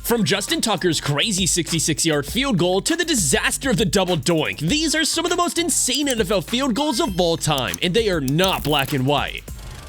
From Justin Tucker's crazy 66-yard field goal to the disaster of the double doink, these are some of the most insane NFL field goals of all time, and they are not black and white.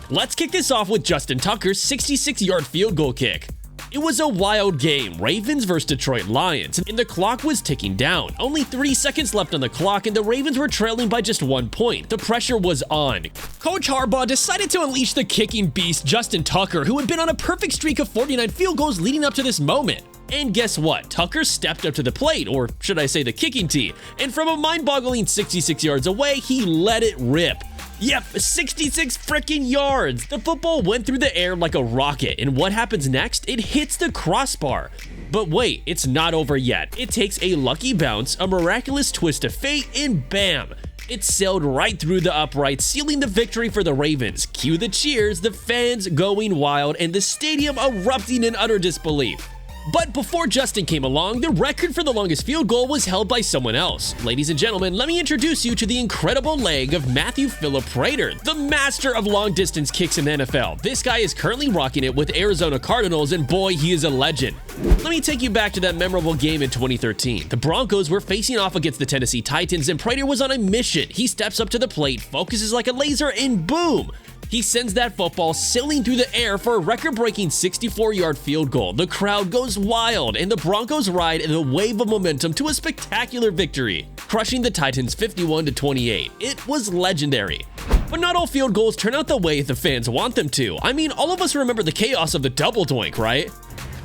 Let's kick this off with Justin Tucker's 66-yard field goal kick. It was a wild game, Ravens vs Detroit Lions, and the clock was ticking down. Only 3 seconds left on the clock, and the Ravens were trailing by just 1 point. The pressure was on. Coach Harbaugh decided to unleash the kicking beast Justin Tucker, who had been on a perfect streak of 49 field goals leading up to this moment. And guess what? Tucker stepped up to the plate, or should I say the kicking tee, and from a mind-boggling 66 yards away, he let it rip. Yep, 66 freaking yards! The football went through the air like a rocket, and what happens next? It hits the crossbar. But wait, it's not over yet. It takes a lucky bounce, a miraculous twist of fate, and bam! It sailed right through the upright, sealing the victory for the Ravens. Cue the cheers, the fans going wild, and the stadium erupting in utter disbelief. But before Justin came along, the record for the longest field goal was held by someone else. Ladies and gentlemen, let me introduce you to the incredible leg of Matthew Philip Prater, the master of long-distance kicks in the NFL. This guy is currently rocking it with Arizona Cardinals, and boy, he is a legend. Let me take you back to that memorable game in 2013. The Broncos were facing off against the Tennessee Titans, and Prater was on a mission. He steps up to the plate, focuses like a laser, and boom! He sends that football sailing through the air for a record-breaking 64-yard field goal. The crowd goes wild, and the Broncos ride in a wave of momentum to a spectacular victory, crushing the Titans 51-28. It was legendary. But not all field goals turn out the way the fans want them to. I mean, all of us remember the chaos of the double doink, right?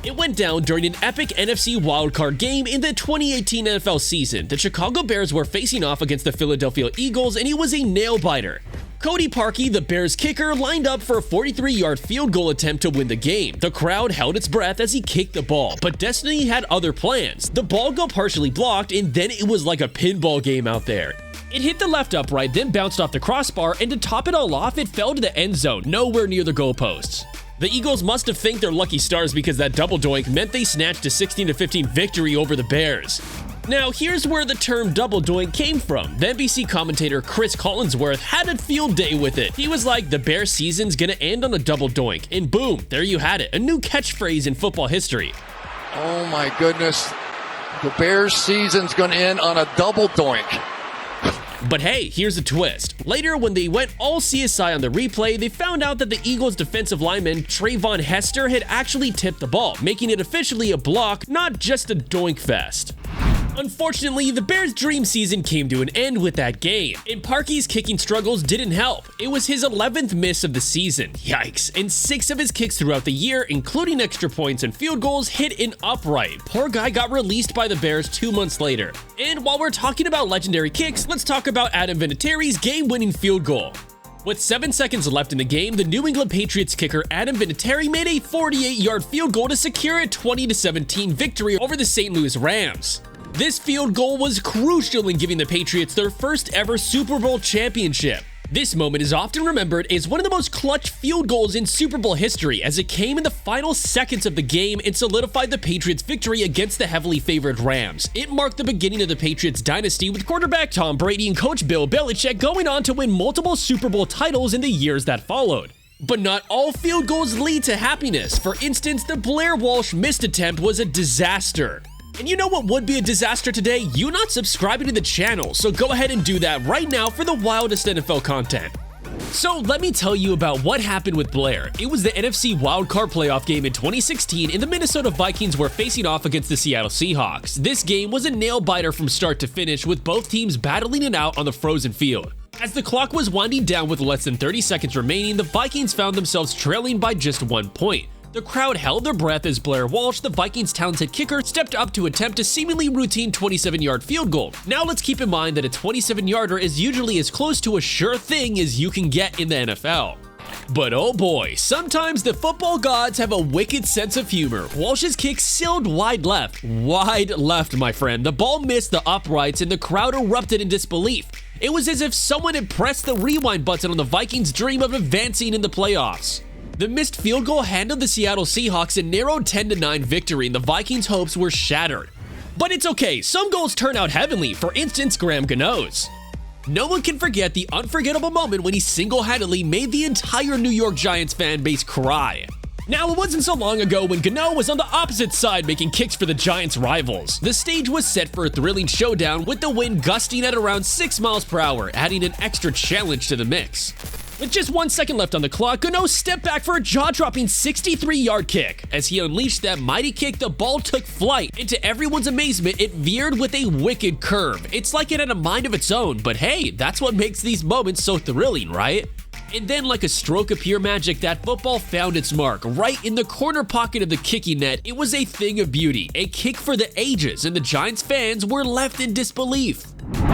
It went down during an epic NFC wildcard game in the 2018 NFL season. The Chicago Bears were facing off against the Philadelphia Eagles, and it was a nail-biter. Cody Parkey, the Bears kicker, lined up for a 43-yard field goal attempt to win the game. The crowd held its breath as he kicked the ball, but destiny had other plans. The ball got partially blocked, and then it was like a pinball game out there. It hit the left upright, then bounced off the crossbar, and to top it all off, it fell to the end zone, nowhere near the goalposts. The Eagles must have thanked their lucky stars because that double doink meant they snatched a 16-15 victory over the Bears. Now, here's where the term double doink came from. The NBC commentator Chris Collinsworth had a field day with it. He was like, the Bears season's gonna end on a double doink, and boom, there you had it, a new catchphrase in football history. Oh my goodness, the Bears season's gonna end on a double doink. But hey, here's a twist. Later, when they went all CSI on the replay, they found out that the Eagles defensive lineman Trayvon Hester had actually tipped the ball, making it officially a block, not just a doink fest. Unfortunately, the Bears' dream season came to an end with that game, and Parkey's kicking struggles didn't help. It was his 11th miss of the season, yikes, and 6 of his kicks throughout the year, including extra points and field goals, hit an upright. Poor guy got released by the Bears 2 months later. And while we're talking about legendary kicks, let's talk about Adam Vinatieri's game-winning field goal. With 7 seconds left in the game, the New England Patriots kicker Adam Vinatieri made a 48-yard field goal to secure a 20-17 victory over the St. Louis Rams. This field goal was crucial in giving the Patriots their first ever Super Bowl championship. This moment is often remembered as one of the most clutch field goals in Super Bowl history, as it came in the final seconds of the game and solidified the Patriots' victory against the heavily favored Rams. It marked the beginning of the Patriots dynasty, with quarterback Tom Brady and coach Bill Belichick going on to win multiple Super Bowl titles in the years that followed. But not all field goals lead to happiness. For instance, the Blair Walsh missed attempt was a disaster. And you know what would be a disaster today? You not subscribing to the channel, so go ahead and do that right now for the wildest NFL content. So let me tell you about what happened with Blair. It was the NFC wildcard playoff game in 2016, and the Minnesota Vikings were facing off against the Seattle Seahawks. This game was a nail-biter from start to finish, with both teams battling it out on the frozen field. As the clock was winding down with less than 30 seconds remaining, the Vikings found themselves trailing by just 1 point. The crowd held their breath as Blair Walsh, the Vikings' talented kicker, stepped up to attempt a seemingly routine 27-yard field goal. Now let's keep in mind that a 27-yarder is usually as close to a sure thing as you can get in the NFL. But oh boy, sometimes the football gods have a wicked sense of humor. Walsh's kick sailed wide left, my friend. The ball missed the uprights and the crowd erupted in disbelief. It was as if someone had pressed the rewind button on the Vikings' dream of advancing in the playoffs. The missed field goal handed the Seattle Seahawks a narrow 10-9 victory, and the Vikings' hopes were shattered. But it's okay, some goals turn out heavenly, for instance Graham Gano's. No one can forget the unforgettable moment when he single-handedly made the entire New York Giants fan base cry. Now, it wasn't so long ago when Gano was on the opposite side making kicks for the Giants' rivals. The stage was set for a thrilling showdown with the wind gusting at around 6 miles per hour, adding an extra challenge to the mix. With just 1 second left on the clock, Gano stepped back for a jaw-dropping 63-yard kick. As he unleashed that mighty kick, the ball took flight, and to everyone's amazement, it veered with a wicked curve. It's like it had a mind of its own, but hey, that's what makes these moments so thrilling, right? And then, like a stroke of pure magic, that football found its mark, right in the corner pocket of the kicking net. It was a thing of beauty, a kick for the ages, and the Giants fans were left in disbelief.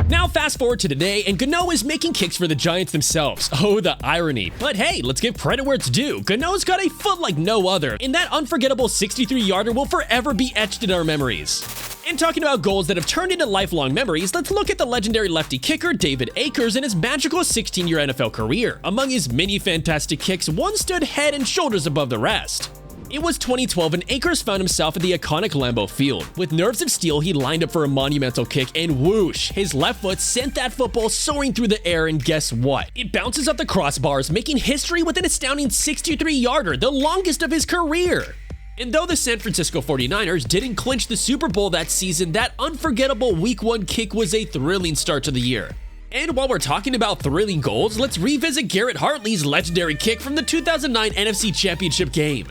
Now fast forward to today, and Gano is making kicks for the Giants themselves. Oh, the irony. But hey, let's give credit where it's due. Gano's got a foot like no other, and that unforgettable 63-yarder will forever be etched in our memories. And talking about goals that have turned into lifelong memories, let's look at the legendary lefty kicker David Akers and his magical 16-year NFL career. Among his many fantastic kicks, one stood head and shoulders above the rest. It was 2012 and Akers found himself at the iconic Lambeau Field. With nerves of steel, he lined up for a monumental kick, and whoosh, his left foot sent that football soaring through the air, and guess what? It bounces off the crossbars, making history with an astounding 63-yarder, the longest of his career. And though the San Francisco 49ers didn't clinch the Super Bowl that season, that unforgettable Week 1 kick was a thrilling start to the year. And while we're talking about thrilling goals, let's revisit Garrett Hartley's legendary kick from the 2009 NFC Championship game.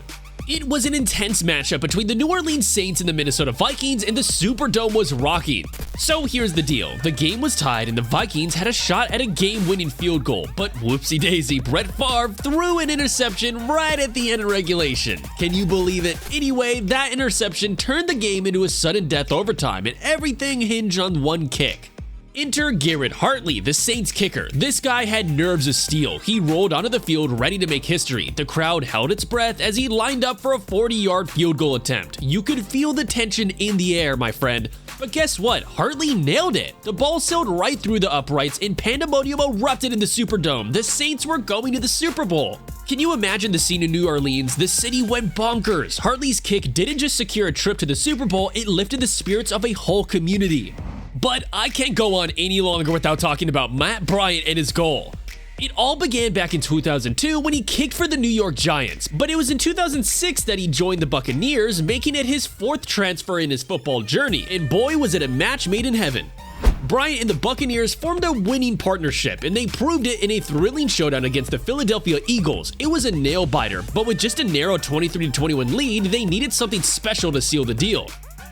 It was an intense matchup between the New Orleans Saints and the Minnesota Vikings, and the Superdome was rocking. So here's the deal. The game was tied and the Vikings had a shot at a game-winning field goal, but whoopsie-daisy, Brett Favre threw an interception right at the end of regulation. Can you believe it? Anyway, that interception turned the game into a sudden death overtime, and everything hinged on one kick. Enter Garrett Hartley, the Saints kicker. This guy had nerves of steel. He rolled onto the field ready to make history. The crowd held its breath as he lined up for a 40-yard field goal attempt. You could feel the tension in the air, my friend. But guess what? Hartley nailed it. The ball sailed right through the uprights and pandemonium erupted in the Superdome. The Saints were going to the Super Bowl. Can you imagine the scene in New Orleans? The city went bonkers. Hartley's kick didn't just secure a trip to the Super Bowl, it lifted the spirits of a whole community. But I can't go on any longer without talking about Matt Bryant and his goal. It all began back in 2002 when he kicked for the New York Giants, but it was in 2006 that he joined the Buccaneers, making it his 4th transfer in his football journey, and boy was it a match made in heaven. Bryant and the Buccaneers formed a winning partnership, and they proved it in a thrilling showdown against the Philadelphia Eagles. It was a nail-biter, but with just a narrow 23-21 lead, they needed something special to seal the deal.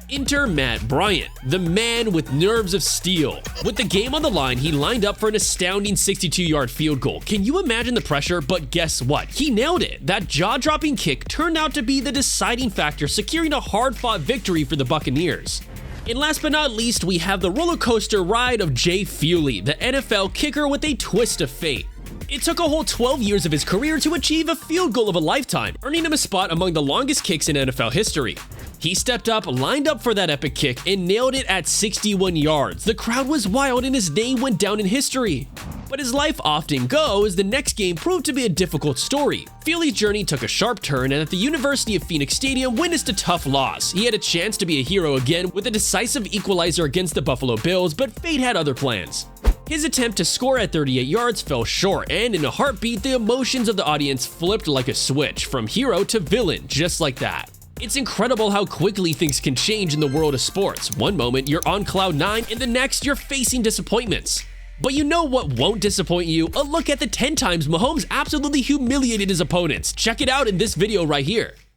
Enter Matt Bryant, the man with nerves of steel. With the game on the line, he lined up for an astounding 62-yard field goal. Can you imagine the pressure? But guess what? He nailed it. That jaw-dropping kick turned out to be the deciding factor, securing a hard-fought victory for the Buccaneers. And last but not least, we have the roller coaster ride of Jay Feely, the NFL kicker with a twist of fate. It took a whole 12 years of his career to achieve a field goal of a lifetime, earning him a spot among the longest kicks in NFL history. He stepped up, lined up for that epic kick, and nailed it at 61 yards. The crowd was wild and his name went down in history. But as life often goes, the next game proved to be a difficult story. Feely's journey took a sharp turn, and at the University of Phoenix Stadium witnessed a tough loss. He had a chance to be a hero again with a decisive equalizer against the Buffalo Bills, but fate had other plans. His attempt to score at 38 yards fell short, and in a heartbeat, the emotions of the audience flipped like a switch, from hero to villain, just like that. It's incredible how quickly things can change in the world of sports. One moment, you're on cloud 9, and the next, you're facing disappointments. But you know what won't disappoint you? A look at the 10 times Mahomes absolutely humiliated his opponents. Check it out in this video right here.